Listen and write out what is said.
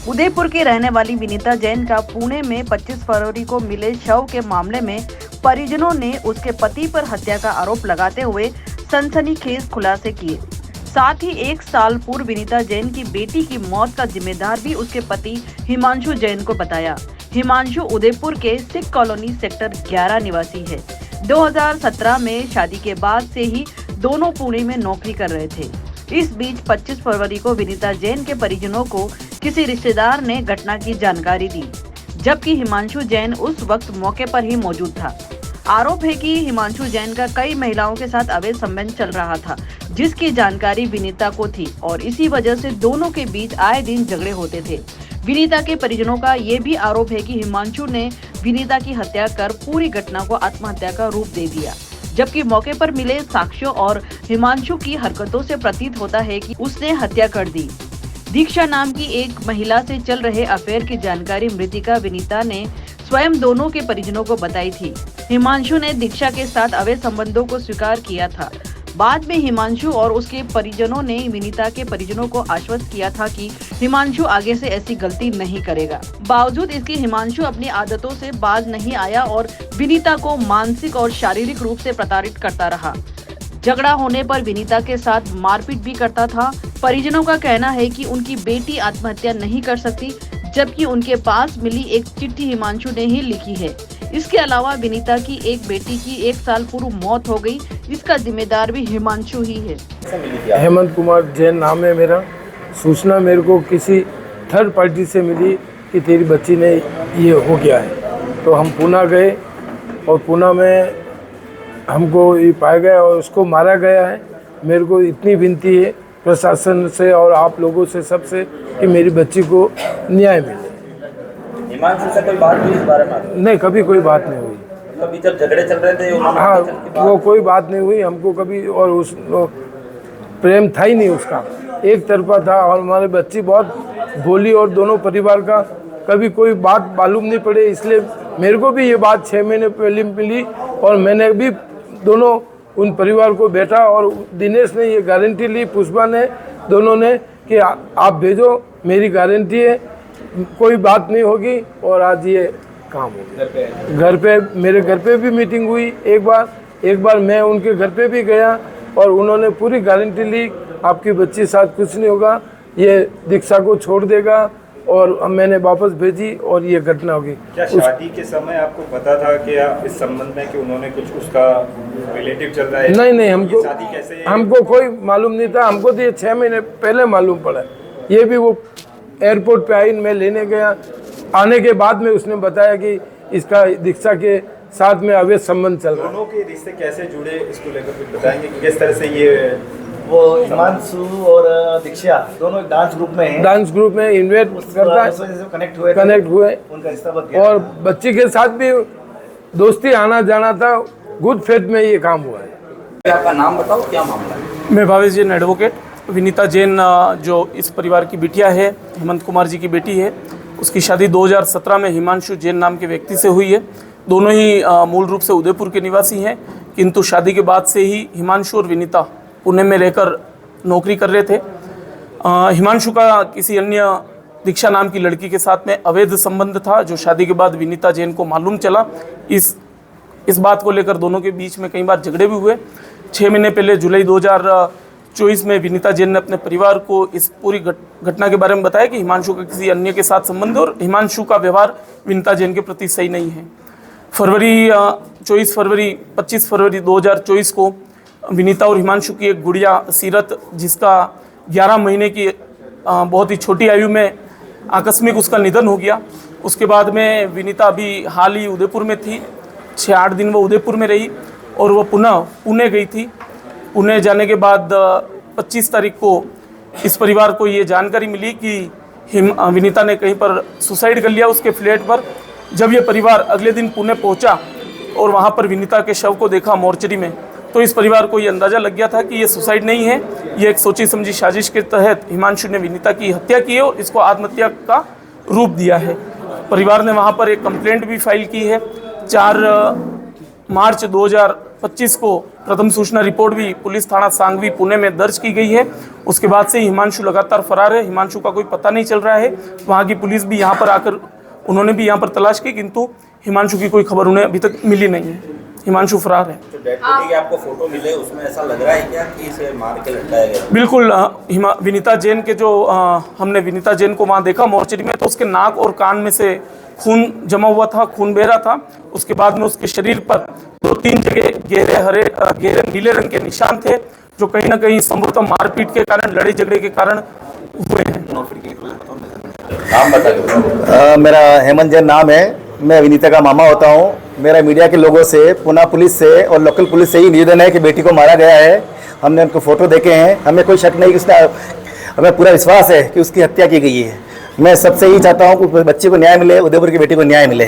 उदयपुर की रहने वाली विनीता जैन का पुणे में 25 फरवरी को मिले शव के मामले में परिजनों ने उसके पति पर हत्या का आरोप लगाते हुए सनसनीखेज खुलासे किए। साथ ही 1 साल पूर्व विनीता जैन की बेटी की मौत का जिम्मेदार भी उसके पति हिमांशु जैन को बताया। हिमांशु उदयपुर के सिख कॉलोनी सेक्टर 11 निवासी है। 2017 में शादी के बाद से ही दोनों पुणे में नौकरी कर रहे थे। इस बीच 25 फरवरी को विनीता जैन के परिजनों को किसी रिश्तेदार ने घटना की जानकारी दी, जबकि हिमांशु जैन उस वक्त मौके पर ही मौजूद था। आरोप है कि हिमांशु जैन का कई महिलाओं के साथ अवैध संबंध चल रहा था, जिसकी जानकारी विनीता को थी और इसी वजह से दोनों के बीच आए दिन झगड़े होते थे। विनीता के परिजनों का ये भी आरोप है कि हिमांशु ने विनीता की हत्या कर पूरी घटना को आत्महत्या का रूप दे दिया, जबकि मौके पर मिले साक्ष्यों और हिमांशु की हरकतों से प्रतीत होता है कि उसने हत्या कर दी। दीक्षा नाम की एक महिला से चल रहे अफेयर की जानकारी मृतिका विनीता ने स्वयं दोनों के परिजनों को बताई थी। हिमांशु ने दीक्षा के साथ अवैध संबंधों को स्वीकार किया था। बाद में हिमांशु और उसके परिजनों ने विनीता के परिजनों को आश्वस्त किया था कि हिमांशु आगे से ऐसी गलती नहीं करेगा। बावजूद इसके हिमांशु अपनी आदतों से बाज नहीं आया और विनीता को मानसिक और शारीरिक रूप से प्रताड़ित करता रहा। झगड़ा होने पर विनीता के साथ मारपीट भी करता था। परिजनों का कहना है कि उनकी बेटी आत्महत्या नहीं कर सकती, जबकि उनके पास मिली एक चिट्ठी हिमांशु ने ही लिखी है। इसके अलावा विनीता की एक बेटी की 1 साल पूर्व मौत हो गई, इसका जिम्मेदार भी हिमांशु ही है। हेमंत कुमार जैन नाम है मेरा। सूचना मेरे को किसी थर्ड पार्टी से मिली कि तेरी बच्ची ने ये हो गया है, तो हम पूना गए और पूना में हमको ये पाया गया और उसको मारा गया है। मेरे को इतनी विनती है प्रशासन से और आप लोगों से सबसे कि मेरी बच्ची को न्याय मिले। हिमांशु से कोई बात हुई इस बारे में? नहीं, कभी कोई बात नहीं हुई। कभी जब झगड़े चल रहे थे हाँ, वो कोई बात नहीं हुई हमको कभी, और उस प्रेम था ही नहीं, उसका एक तरफा था। और हमारी बच्ची बहुत भोली और दोनों परिवार का कभी कोई बात मालूम नहीं पड़े, इसलिए मेरे को भी ये बात 6 महीने पहले मिली और मैंने भी दोनों उन परिवार को बैठा और दिनेश ने ये गारंटी ली, पुष्पा ने, दोनों ने कि आप भेजो, मेरी गारंटी है कोई बात नहीं होगी। और आज ये काम हो गया। घर पे मेरे घर पे भी मीटिंग हुई एक बार मैं उनके घर पे भी गया और उन्होंने पूरी गारंटी ली, आपकी बच्ची साथ कुछ नहीं होगा, ये दीक्षा को छोड़ देगा। और मैंने वापस भेजी और ये घटना होगी। क्या शादी के समय आपको पता था कि इस संबंध में कि उन्होंने कुछ उसका रिलेटिव चल रहा है? नहीं, हमको कोई मालूम नहीं था। हमको तो ये 6 महीने पहले मालूम पड़ा। ये भी वो एयरपोर्ट पे आई, मैं लेने गया, आने के बाद में उसने बताया कि इसका दीक्षा के साथ में अवैध संबंध चल रहा है। दोनों के रिश्ते कैसे जुड़े, इसको लेकर कुछ बताएंगे कि किस तरह से ये वो हिमांशु और दीक्षा दोनों एक डांस ग्रुप में इन्वेट करता है, कनेक्ट हुए उनका रिश्ता बन गया। और बच्ची के साथ भी दोस्ती आना जाना था। गुड फेथ में ये काम हुआ है। आपका नाम बताओ, क्या मामला है? मैं भावेश जैन एडवोकेट। विनीता जैन जो इस परिवार की बिटिया है, हेमंत कुमार जी की बेटी है, उसकी शादी 2017 में हिमांशु जैन नाम के व्यक्ति से हुई है। दोनों ही मूल रूप से उदयपुर के निवासी हैं, किंतु शादी के बाद से ही हिमांशु और विनीता पुणे में रहकर नौकरी कर रहे थे। हिमांशु का किसी अन्य दीक्षा नाम की लड़की के साथ में अवैध संबंध था, जो शादी के बाद विनीता जैन को मालूम चला। इस बात को लेकर दोनों के बीच में कई बार झगड़े भी हुए। 6 महीने पहले जुलाई 2024 में विनीता जैन ने अपने परिवार को इस पूरी घटना के बारे में बताया कि हिमांशु का किसी अन्य के साथ संबंध है और हिमांशु का व्यवहार विनीता जैन के प्रति सही नहीं है। 25 फरवरी 2024 को विनीता और हिमांशु की एक गुड़िया सीरत, जिसका 11 महीने की बहुत ही छोटी आयु में आकस्मिक उसका निधन हो गया। उसके बाद में विनीता अभी हाल ही उदयपुर में थी। 6-8 दिन वो उदयपुर में रही और वो पुणे गई थी। पुणे जाने के बाद 25 तारीख को इस परिवार को ये जानकारी मिली कि विनीता ने कहीं पर सुसाइड कर लिया उसके फ्लैट पर। जब ये परिवार अगले दिन पुणे पहुंचा और वहाँ पर विनीता के शव को देखा मोर्चरी में, तो इस परिवार को ये अंदाज़ा लग गया था कि ये सुसाइड नहीं है, ये एक सोची समझी साजिश के तहत हिमांशु ने विनीता की हत्या की है और इसको आत्महत्या का रूप दिया है। परिवार ने वहाँ पर एक कंप्लेंट भी फाइल की है। मार्च 2025 को प्रथम सूचना रिपोर्ट भी पुलिस थाना सांगवी पुणे में दर्ज की गई है। उसके बाद से हिमांशु लगातार फरार है। हिमांशु का कोई पता नहीं चल रहा है। वहाँ की पुलिस भी यहाँ पर आकर उन्होंने भी यहाँ पर तलाश की, किंतु हिमांशु की कोई खबर उन्हें अभी तक मिली नहीं है। हिमांशु फरार है। जो डेड बॉडी की आपको फोटो मिले उसमें ऐसा लग रहा है क्या कि इसे मार के लटकाया गया? बिल्कुल। विनीता जैन के जो हमने विनीता जैन को वहाँ देखा मोर्चरी में, तो उसके नाक और कान में से खून जमा हुआ था, खून बह रहा था। उसके बाद में उसके शरीर पर 2-3 जगह गहरे नीले रंग के निशान थे, जो कहीं ना कहीं संभवतः मारपीट के कारण, लड़ाई झगड़े के कारण हुए हैं। नाम बताइए। मेरा हेमंत जैन नाम है। मैं विनीता का मामा होता हूँ। मेरा मीडिया के लोगों से, पुणे पुलिस से और लोकल पुलिस से ही निवेदन है कि बेटी को मारा गया है। हमने उनको फोटो देखे हैं। हमें कोई शक नहीं कि उसने, हमें पूरा विश्वास है कि उसकी हत्या की गई है। मैं सबसे यही चाहता हूँ कि बच्चे को न्याय मिले, उदयपुर की बेटी को न्याय मिले।